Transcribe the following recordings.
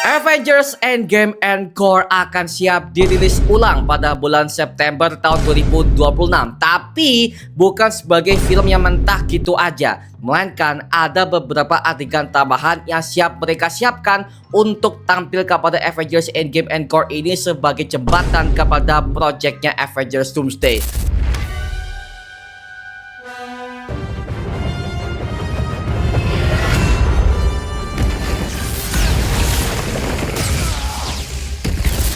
Avengers Endgame Encore akan siap dirilis ulang pada bulan September tahun 2026. Tapi bukan sebagai film yang mentah gitu aja, melainkan ada beberapa adegan tambahan yang mereka siapkan untuk tampil kepada Avengers Endgame Encore ini sebagai jembatan kepada proyeknya Avengers Doomsday.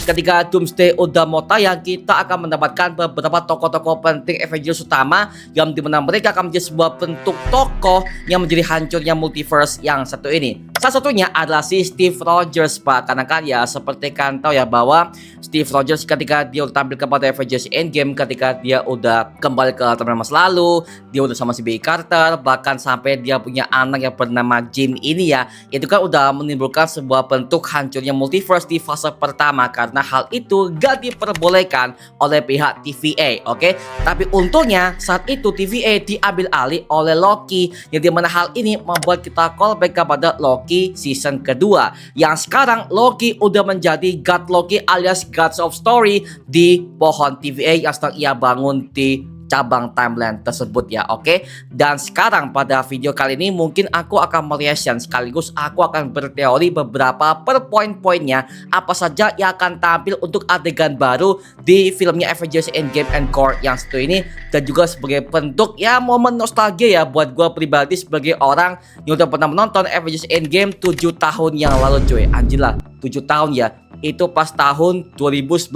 Ketika Doomsday udah mau tayang, kita akan mendapatkan beberapa tokoh-tokoh penting Avengers utama yang dimana mereka akan menjadi sebuah bentuk tokoh yang menjadi hancurnya multiverse yang satu ini. Salah satunya adalah si Steve Rogers, Pak. Karena kan ya seperti kan tahu ya bahwa Steve Rogers ketika dia udah tampil kepada Avengers Endgame, ketika dia udah kembali ke tahun masa lalu, dia udah sama si Peggy Carter, bahkan sampai dia punya anak yang bernama Jim ini ya, itu kan udah menimbulkan sebuah bentuk hancurnya multiverse di fase pertama karena hal itu gak diperbolehkan oleh pihak TVA, oke? Tapi untungnya saat itu TVA diambil alih oleh Loki, yang dimana hal ini membuat kita callback kepada Loki season kedua, yang sekarang Loki udah menjadi God Loki alias Gods of Story di pohon TVA yang sedang ia bangun di cabang timeline tersebut ya, oke? Dan sekarang pada video kali ini mungkin aku akan mereaction sekaligus aku akan berteori beberapa per poin-poinnya apa saja yang akan tampil untuk adegan baru di filmnya Avengers Endgame Encore yang satu ini, dan juga sebagai bentuk ya momen nostalgia ya buat gue pribadi sebagai orang yang udah pernah menonton Avengers Endgame 7 tahun yang lalu cuy. Anjir lah, 7 tahun ya. Itu pas tahun 2019.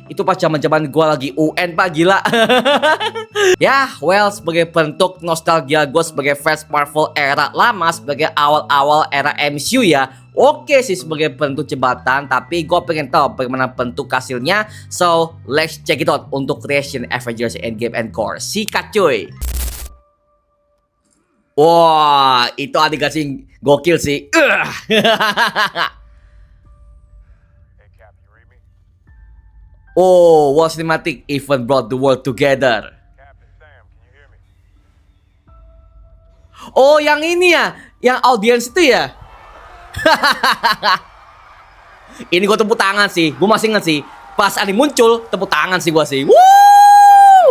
Itu pas zaman-zaman gue lagi UN, Pak, gila. Ya, well, sebagai bentuk nostalgia gue sebagai fans Marvel era lama, sebagai awal-awal era MCU ya, oke sih sebagai bentuk jembatan, tapi gue pengen tahu bagaimana bentuk hasilnya. So, let's check it out untuk reaction Avengers Endgame Encore. Sikat cuy. Wah, itu adegan sih gokil sih. Oh, what cinematic event brought the world together. Oh, yang ini ya, yang audiens itu ya. Ini gue tepuk tangan sih, gue masih inget sih. Pas Ani muncul, tepuk tangan sih gue sih. Woo!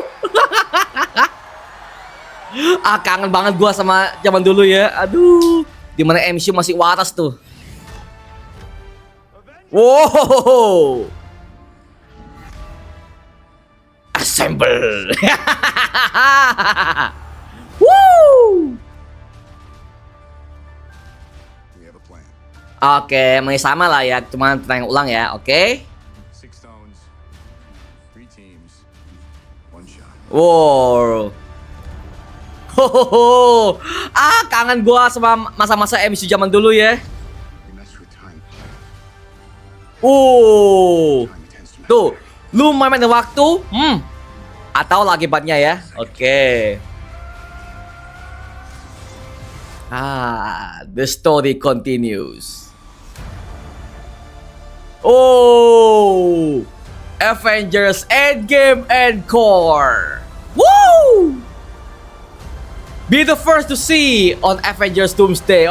Kangen banget gue sama zaman dulu ya. Aduh, dimana MCU masih waras tuh. Wow. Assemble. Woo. Oke, masih sama lah ya, cuma pertanyaan ulang ya, oke? Wow. Hohoho. Kangen gua sama masa-masa MCU zaman dulu ya. Tuh, lu main waktu, atau lagi batnya ya, oke. The story continues. Oh, Avengers Endgame Encore. Woo! Be the first to see on Avengers Doomsday.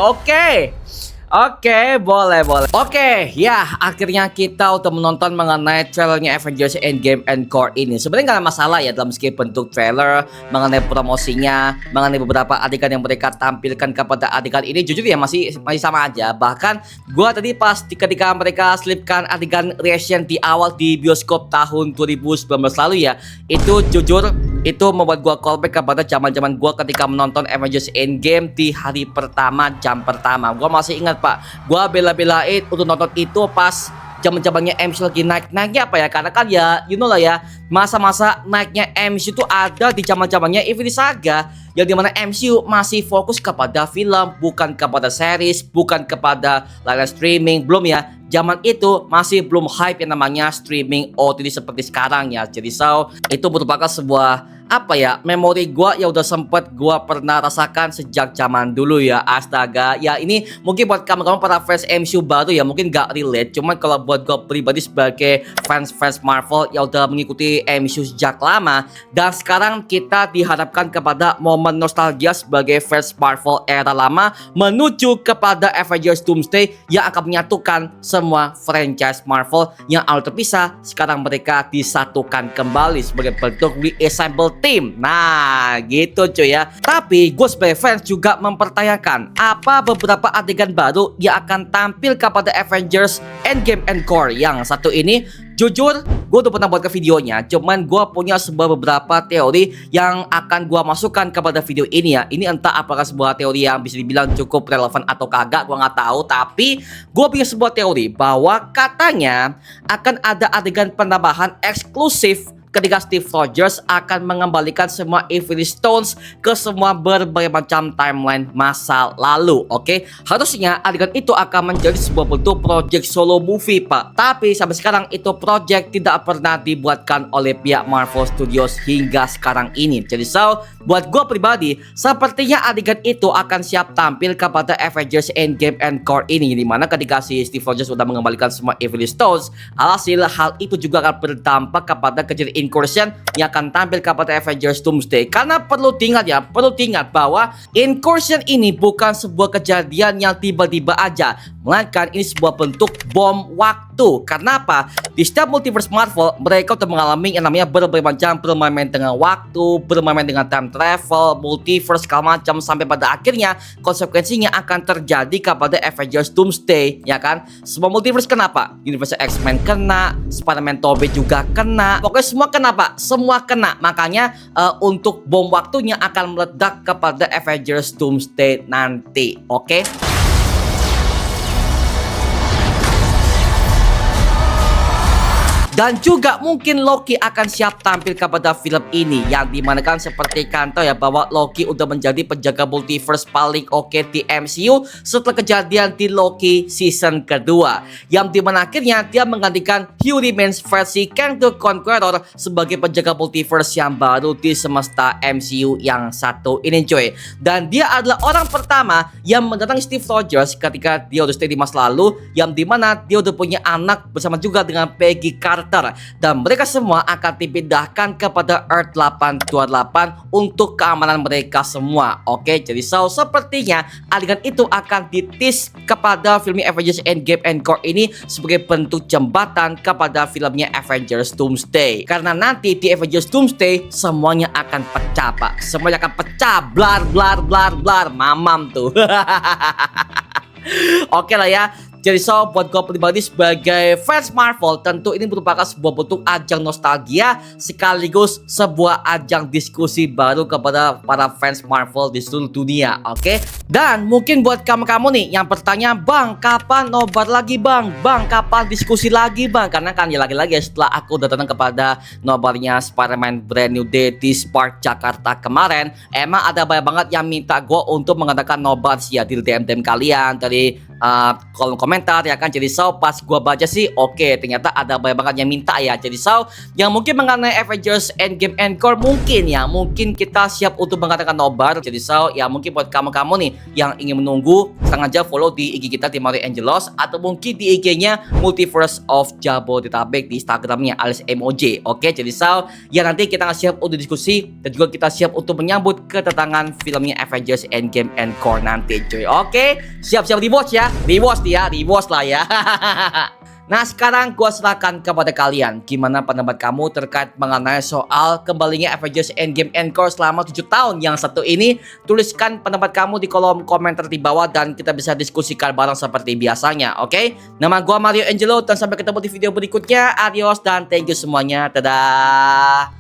Oke, boleh. Oke, ya akhirnya kita udah menonton mengenai trailernya Avengers Endgame Encore ini. Sebenarnya nggak ada masalah ya dalam segi bentuk trailer, mengenai promosinya, mengenai beberapa adegan yang mereka tampilkan kepada adegan ini. Jujur ya masih sama aja. Bahkan gua tadi pas ketika mereka selipkan adegan reaction di awal di bioskop tahun 2019 lalu ya, itu jujur itu membuat gua callback kepada zaman-zaman gua ketika menonton Avengers Endgame di hari pertama, jam pertama. Gua masih ingat, Pak, gua bela-belain untuk nonton itu pas zaman-zamannya MCU lagi naik-naiknya apa ya, karena kan ya you know lah ya, masa-masa naiknya MCU itu ada di zaman-zamannya Infinity Saga, yang dimana MCU masih fokus kepada film, bukan kepada series, bukan kepada layanan streaming. Belum ya, zaman itu masih belum hype yang namanya streaming OTT seperti sekarang ya. Jadi so, itu merupakan sebuah apa ya, memori gua ya udah sempet gua pernah rasakan sejak zaman dulu ya. Astaga, ya ini mungkin buat kamu-kamu para fans MCU baru ya mungkin gak relate, cuman kalau buat gua pribadi sebagai fans Marvel ya udah mengikuti MCU sejak lama, dan sekarang kita diharapkan kepada momen nostalgia sebagai fans Marvel era lama menuju kepada Avengers Doomsday yang akan menyatukan semua franchise Marvel yang awal terpisah, sekarang mereka disatukan kembali sebagai bentuk reassemble team. Nah gitu cuy ya. Tapi gue sebagai fans juga mempertanyakan apa beberapa adegan baru yang akan tampil kepada Avengers Endgame Encore yang satu ini. Jujur, gue udah pernah buat ke videonya, cuman gue punya beberapa teori yang akan gue masukkan kepada video ini ya. Ini entah apakah sebuah teori yang bisa dibilang cukup relevan atau kagak, gue nggak tahu. Tapi gue punya sebuah teori bahwa katanya akan ada adegan penambahan eksklusif ketika Steve Rogers akan mengembalikan semua Infinity Stones ke semua berbagai macam timeline masa lalu. Oke, harusnya adegan itu akan menjadi sebuah bentuk project solo movie pak. Tapi sampai sekarang itu project tidak pernah dibuatkan oleh pihak Marvel Studios hingga sekarang ini. Jadi buat gue pribadi sepertinya adegan itu akan siap tampil kepada Avengers Endgame Encore ini, dimana ketika si Steve Rogers sudah mengembalikan semua Infinity Stones, alhasil hal itu juga akan berdampak kepada kejadian incursion yang akan tampil kepada Avengers Doomsday. Karena perlu diingat bahwa incursion ini bukan sebuah kejadian yang tiba-tiba aja, melainkan ini sebuah bentuk bom waktu. Karena apa? Di setiap multiverse Marvel mereka sudah mengalami yang namanya berbagai macam bermain dengan waktu, bermain dengan time travel, multiverse segala macam, sampai pada akhirnya konsekuensinya akan terjadi kepada Avengers Doomsday, ya kan? Semua multiverse kenapa? Universe X-Men kena, Spider-Man Tobey juga kena, pokoknya semua kenapa? Semua kena. Makanya untuk bom waktunya akan meledak kepada Avengers Doomsday nanti. Oke? Dan juga mungkin Loki akan siap tampil kepada film ini, yang dimana kan seperti kanto ya bahwa Loki udah menjadi penjaga multiverse paling oke di MCU setelah kejadian di Loki season kedua, yang dimana akhirnya dia menggantikan Hugh Jackman versi Kang the Conqueror sebagai penjaga multiverse yang baru di semesta MCU yang satu ini cuy. Dan dia adalah orang pertama yang mendatangi Steve Rogers ketika dia udah stay di masa lalu, yang dimana dia udah punya anak bersama juga dengan Peggy Carter, dan mereka semua akan dipindahkan kepada Earth 828 untuk keamanan mereka semua. Oke, jadi sepertinya adegan itu akan ditis kepada filmnya Avengers Endgame Encore ini sebagai bentuk jembatan kepada filmnya Avengers Doomsday. Karena nanti di Avengers Doomsday semuanya akan pecah pak, semuanya akan pecah, blar, mamam tuh. Oke lah ya. Jadi buat gue pribadi sebagai fans Marvel, tentu ini merupakan sebuah bentuk ajang nostalgia sekaligus sebuah ajang diskusi baru kepada para fans Marvel di seluruh dunia. Oke? Dan mungkin buat kamu-kamu nih yang bertanya, bang kapan nobar lagi bang? Bang kapan diskusi lagi bang? Karena kan ya lagi-lagi setelah aku datang kepada nobarnya Spider-Man Brand New Day di Spark Jakarta kemarin, emang ada banyak banget yang minta gue untuk mengadakan nobar sih ya di DM kalian dari kolom komentar ya kan. Jadi pas gua baca sih oke, ternyata ada banyak banget yang minta ya. Jadi yang mungkin mengenai Avengers Endgame Encore mungkin kita siap untuk mengadakan nobar. Jadi ya mungkin buat kamu-kamu nih yang ingin menunggu, sengaja follow di IG kita di Mario Angelos, atau mungkin di IG-nya Multiverse of Jabodetabek di Instagramnya alias MOJ. Oke, jadi ya nanti kita siap untuk diskusi dan juga kita siap untuk menyambut kedatangan filmnya Avengers Endgame Encore nanti cuy. Oke, siap-siap di watch ya. Di watch lah ya. Nah sekarang gua serahkan kepada kalian, gimana pendapat kamu terkait mengenai soal kembalinya Avengers Endgame Encore selama 7 tahun yang satu ini? Tuliskan pendapat kamu di kolom komentar di bawah dan kita bisa diskusikan bareng seperti biasanya. Oke? Nama gua Mario Angelo dan sampai ketemu di video berikutnya. Adios dan thank you semuanya. Dadah.